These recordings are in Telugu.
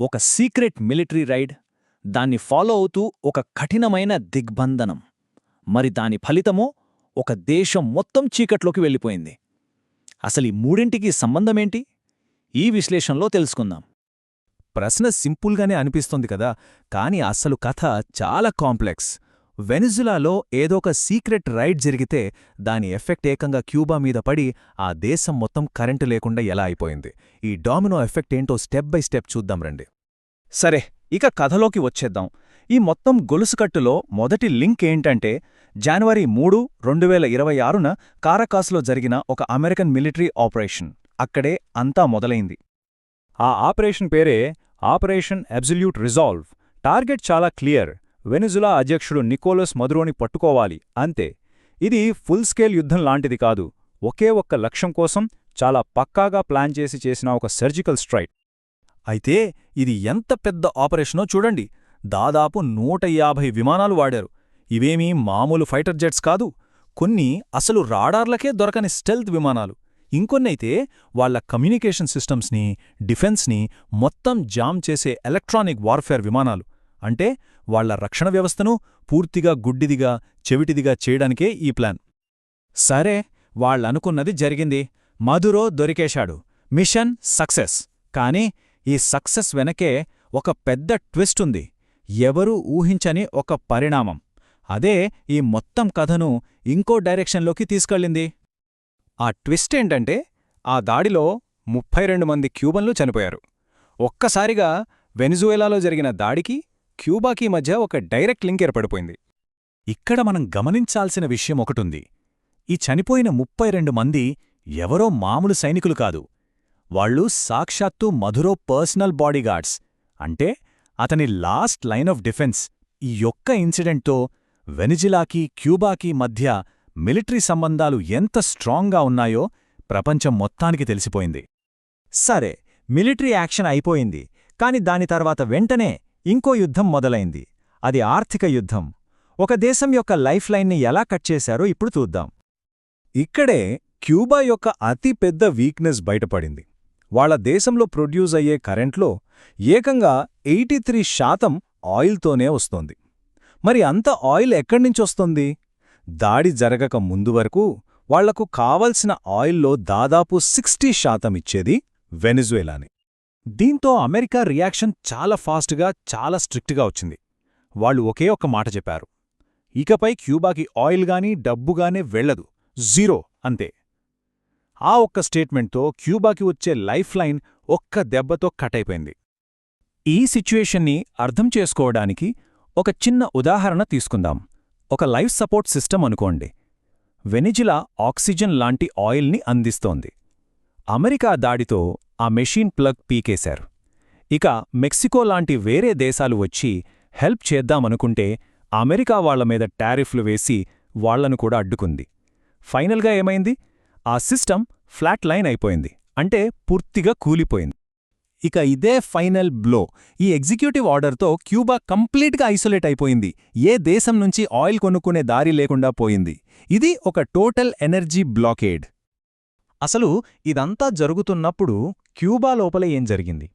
ఒక సీక్రెట్ మిలిటరీ రైడ్, దాన్ని ఫాలో అవుతూ ఒక కఠినమైన దిగ్బంధనం. మరి దాని ఫలితమో ఒక దేశం మొత్తం చీకట్లోకి వెళ్ళిపోయింది. అసలీ మూడింటికి సంబంధమేంటి? ఈ విశ్లేషణలో తెలుసుకుందాం. ప్రశ్న సింపుల్గానే అనిపిస్తోంది కదా, కాని అసలు కథ చాలా కాంప్లెక్స్. వెనిజులాలో ఏదో ఒక సీక్రెట్ రైడ్ జరిగితే దాని ఎఫెక్ట్ ఏకంగా క్యూబా మీద పడి ఆ దేశం మొత్తం కరెంటు లేకుండా ఎలా అయిపోయింది. ఈ డామినో ఎఫెక్ట్ ఏంటో స్టెప్ బై స్టెప్ చూద్దాం రండి. సరే, ఇక కథలోకి వచ్చేద్దాం. ఈ మొత్తం గొలుసుకట్టులో మొదటి లింక్ ఏంటంటే, జనవరి 3, 2026న కారకాస్లో జరిగిన ఒక అమెరికన్ మిలిటరీ ఆపరేషన్. అక్కడే అంతా మొదలైంది. ఆ ఆపరేషన్ పేరే ఆపరేషన్ అబ్సల్యూట్ రిజాల్వ్. టార్గెట్ చాలా క్లియర్. వెనిజులా అధ్యక్షుడు నికోలస్ మదురోని పట్టుకోవాలి, అంతే. ఇది ఫుల్ స్కేల్ యుద్ధం లాంటిది కాదు. ఒకే ఒక్క లక్ష్యం కోసం చాలా పక్కాగా ప్లాన్ చేసిన ఒక సర్జికల్ స్ట్రైక్. అయితే ఇది ఎంత పెద్ద ఆపరేషనో చూడండి. దాదాపు 150 విమానాలు వాడారు. ఇవేమీ మామూలు ఫైటర్ జెట్స్ కాదు. కొన్ని అసలు రాడార్లకే దొరకని స్టెల్త్ విమానాలు. ఇంకొన్నైతే వాళ్ల కమ్యూనికేషన్ సిస్టమ్స్ని, డిఫెన్స్ని మొత్తం జామ్ చేసే ఎలక్ట్రానిక్ వార్ఫేర్ విమానాలు. అంటే వాళ్ల రక్షణ వ్యవస్థను పూర్తిగా గుడ్డిదిగా, చెవిటిదిగా చేయడానికే ఈ ప్లాన్. సరే, వాళ్లనుకున్నది జరిగింది. మదురో దొరికేశాడు. Mission success. కానీ ఈ సక్సెస్ వెనకే ఒక పెద్ద ట్విస్ట్ ఉంది. ఎవరూ ఊహించని ఒక పరిణామం. అదే ఈ మొత్తం కథను ఇంకో డైరెక్షన్లోకి తీసుకెళ్ళింది. ఆ ట్విస్ట్ ఏంటంటే, ఆ దాడిలో 32 మంది క్యూబన్లు చనిపోయారు. ఒక్కసారిగా వెనిజువేలాలో జరిగిన దాడికి క్యూబాకీ మధ్య ఒక డైరెక్ట్ లింక్ ఏర్పడిపోయింది. ఇక్కడ మనం గమనించాల్సిన విషయం ఒకటుంది. ఈ చనిపోయిన 32 మంది ఎవరో మామూలు సైనికులు కాదు. వాళ్ళు సాక్షాత్తు మధురో పర్సనల్ బాడీగార్డ్స్. అంటే అతని లాస్ట్ లైన్ ఆఫ్ డిఫెన్స్. ఈ యొక్క ఇన్సిడెంట్తో వెనిజులాకి, క్యూబాకీ మధ్య మిలిటరీ సంబంధాలు ఎంత స్ట్రాంగ్గా ఉన్నాయో ప్రపంచం మొత్తానికి తెలిసిపోయింది. సరే, మిలిటరీ యాక్షన్ అయిపోయింది. కాని దాని తర్వాత వెంటనే ఇంకో యుద్ధం మొదలైంది. అది ఆర్థిక యుద్ధం. ఒక దేశం యొక్క లైఫ్ లైన్ని ఎలా కట్ చేశారో ఇప్పుడు చూద్దాం. ఇక్కడే క్యూబా యొక్క అతి పెద్ద వీక్నెస్ బయటపడింది. వాళ్ల దేశంలో ప్రొడ్యూస్ అయ్యే కరెంట్లో ఏకంగా 83% ఆయిల్తోనే వస్తోంది. మరి అంత ఆయిల్ ఎక్కడ్నించొస్తోంది? దాడి జరగక ముందు వరకు వాళ్లకు కావలసిన ఆయిల్లో దాదాపు 60% ఇచ్చేది వెనిజువేలానే. దీంతో అమెరికా రియాక్షన్ చాలా ఫాస్ట్గా, చాలా స్ట్రిక్ట్గా వచ్చింది. వాళ్ళు ఒకే ఒక్క మాట చెప్పారు: ఇకపై క్యూబాకి ఆయిల్గానీ డబ్బుగానే వెళ్లదు, జీరో, అంతే. ఆ ఒక్క స్టేట్మెంట్తో క్యూబాకి వచ్చే లైఫ్ లైన్ ఒక్క దెబ్బతో కట్ అయిపోయింది. ఈ సిచ్యుయేషన్ని అర్థం చేసుకోవడానికి ఒక చిన్న ఉదాహరణ తీసుకుందాం. ఒక లైఫ్ సపోర్ట్ సిస్టమ్ అనుకోండి. వెనిజులా ఆక్సిజన్ లాంటి ఆయిల్ని అందిస్తోంది. అమెరికా దాడితో ఆ మెషీన్ ప్లగ్ పీకేశారు. ఇక మెక్సికో లాంటి వేరే దేశాలు వచ్చి హెల్ప్ చేద్దామనుకుంటే అమెరికా వాళ్ల మీద టారిఫ్లు వేసి వాళ్లను కూడా అడ్డుకుంది. ఫైనల్గా ఏమైంది? ఆ సిస్టమ్ ఫ్లాట్ లైన్ అయిపోయింది. అంటే పూర్తిగా కూలిపోయింది. ఇక ఇదే ఫైనల్ బ్లో. ఈ ఎగ్జిక్యూటివ్ ఆర్డర్తో క్యూబా కంప్లీట్గా ఐసోలేట్ అయిపోయింది. ఏ దేశం నుంచి ఆయిల్ కొనుక్కునే దారి లేకుండా పోయింది. ఇది ఒక టోటల్ ఎనర్జీ బ్లాకేడ్. అసలు ఇదంతా జరుగుతున్నప్పుడు క్యూబా లోపల ఏం జరిగింది?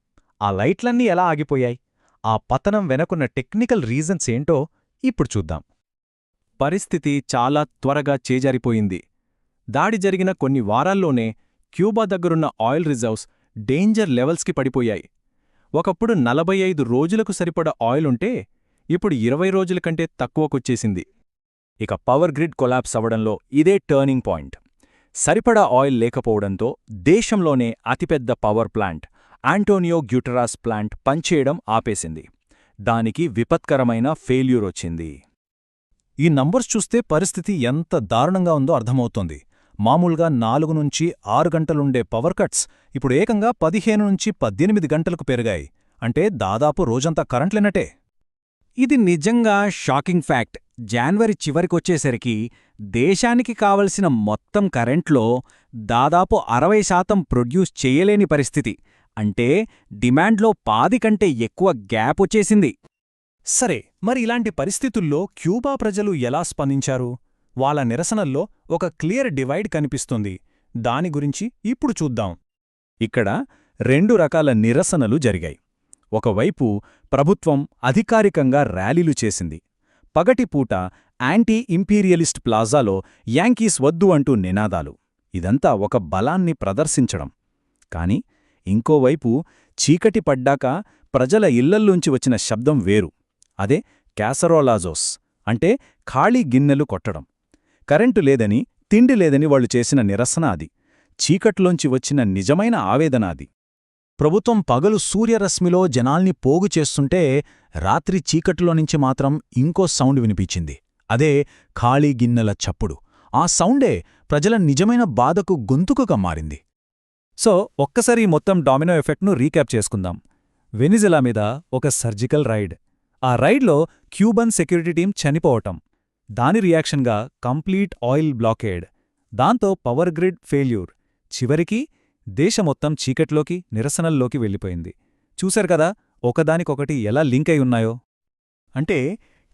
ఆ లైట్లన్నీ ఎలా ఆగిపోయాయి? ఆ పతనం వెనకున్న టెక్నికల్ రీజన్స్ ఏంటో ఇప్పుడు చూద్దాం. పరిస్థితి చాలా త్వరగా చేజారిపోయింది. దాడి జరిగిన కొన్ని వారాల్లోనే క్యూబా దగ్గరున్న ఆయిల్ రిజర్వ్స్ డేంజర్ లెవెల్స్కి పడిపోయాయి. ఒకప్పుడు 45 రోజులకు సరిపడ ఆయిల్ ఉంటే ఇప్పుడు 20 రోజుల కంటే తక్కువకొచ్చేసింది. ఇక పవర్ గ్రిడ్ కొలాప్స్ అవ్వడంలో ఇదే టర్నింగ్ పాయింట్. సరిపడా ఆయిల్ లేకపోవడంతో దేశంలోనే అతిపెద్ద పవర్ ప్లాంట్ ఆంటోనియో గ్యూటెరాస్ ప్లాంట్ పనిచేయడం ఆపేసింది. దానికి విపత్కరమైన ఫెయిల్యూర్ వచ్చింది. ఈ నంబర్స్ చూస్తే పరిస్థితి ఎంత దారుణంగా ఉందో అర్థమవుతోంది. మామూలుగా 4 నుంచి 6 గంటలుండే పవర్ కట్స్ ఇప్పుడు ఏకంగా 15 నుంచి 18 గంటలకు పెరిగాయి. అంటే దాదాపు రోజంతా కరెంట్లేనటే. ఇది నిజంగా షాకింగ్ ఫ్యాక్ట్. జనవరి చివరికొచ్చేసరికి దేశానికి కావలసిన మొత్తం కరెంట్లో దాదాపు 60% ప్రొడ్యూస్ చేయలేని పరిస్థితి. అంటే డిమాండ్లో 10 కంటే ఎక్కువ గ్యాప్ వచ్చేసింది. సరే, మరి ఇలాంటి పరిస్థితుల్లో క్యూబా ప్రజలు ఎలా స్పందించారు? వాళ్ళ నిరసనల్లో ఒక క్లియర్ డివైడ్ కనిపిస్తుంది. దాని గురించి ఇప్పుడు చూద్దాం. ఇక్కడ 2 రకాల నిరసనలు జరిగాయి. ఒకవైపు ప్రభుత్వం అధికారికంగా ర్యాలీలు చేసింది. పగటిపూట యాంటీ ఇంపీరియలిస్ట్ ప్లాజాలో యాంకీస్ వద్దు అంటూ నినాదాలు. ఇదంతా ఒక బలాన్ని ప్రదర్శించడం. కాని ఇంకోవైపు చీకటి పడ్డాక ప్రజల ఇళ్లల్లోంచి వచ్చిన శబ్దం వేరు. అదే క్యాసరోలాజోస్ అంటే ఖాళీ గిన్నెలు కొట్టడం. కరెంటు లేదని, తిండి లేదని వాళ్లు చేసిన నిరసన అది. చీకట్లోంచి వచ్చిన నిజమైన ఆవేదన అది. ప్రభుత్వం పగలు సూర్యరశ్మిలో జనాల్ని పోగు చేస్తుంటే రాత్రి చీకటిలోనుంచి మాత్రం ఇంకో సౌండ్ వినిపించింది. అదే ఖాళీ గిన్నెల చప్పుడు. ఆ సౌండే ప్రజల నిజమైన బాధకు గొంతుకగా మారింది. సో ఒక్కసారి మొత్తం డామినో ఎఫెక్ట్ను రీక్యాప్ చేసుకుందాం. వెనిజులా మీద ఒక సర్జికల్ రైడ్. ఆ రైడ్లో క్యూబన్ సెక్యూరిటీ టీం చనిపోవటం. దాని రియాక్షన్గా కంప్లీట్ ఆయిల్ బ్లాకేడ్. దాంతో పవర్ గ్రిడ్ ఫెయిల్యూర్. చివరికి దేశమొత్తం చీకట్లోకి, నిరసనల్లోకి వెళ్ళిపోయింది. చూశారు కదా ఒకదానికొకటి ఎలా లింక్ అయి ఉన్నాయో. అంటే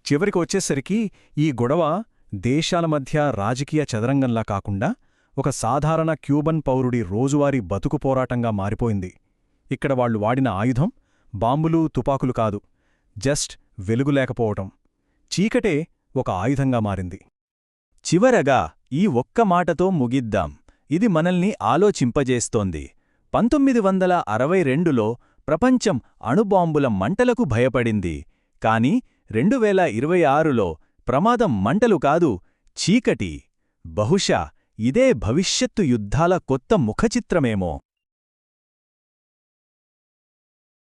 చివరికి వచ్చేసరికి ఈ గొడవ దేశాల మధ్య రాజకీయ చదరంగంలా కాకుండా ఒక సాధారణ క్యూబన్ పౌరుడి రోజువారీ బతుకు పోరాటంగా మారిపోయింది. ఇక్కడ వాళ్లు వాడిన ఆయుధం బాంబులు, తుపాకులు కాదు, జస్ట్ వెలుగులేకపోవటం. చీకటే ఒక ఆయుధంగా మారింది. చివరగా ఈ ఒక్క మాటతో ముగిద్దాం. ఇది మనల్ని ఆలోచింపజేస్తోంది. 1962లో ప్రపంచం అణుబాంబుల మంటలకు భయపడింది. కాని 2026లో ప్రమాదం మంటలు కాదు, చీకటి. బహుశా ఇదే భవిష్యత్తు యుద్ధాల కొత్త ముఖచిత్రమేమో.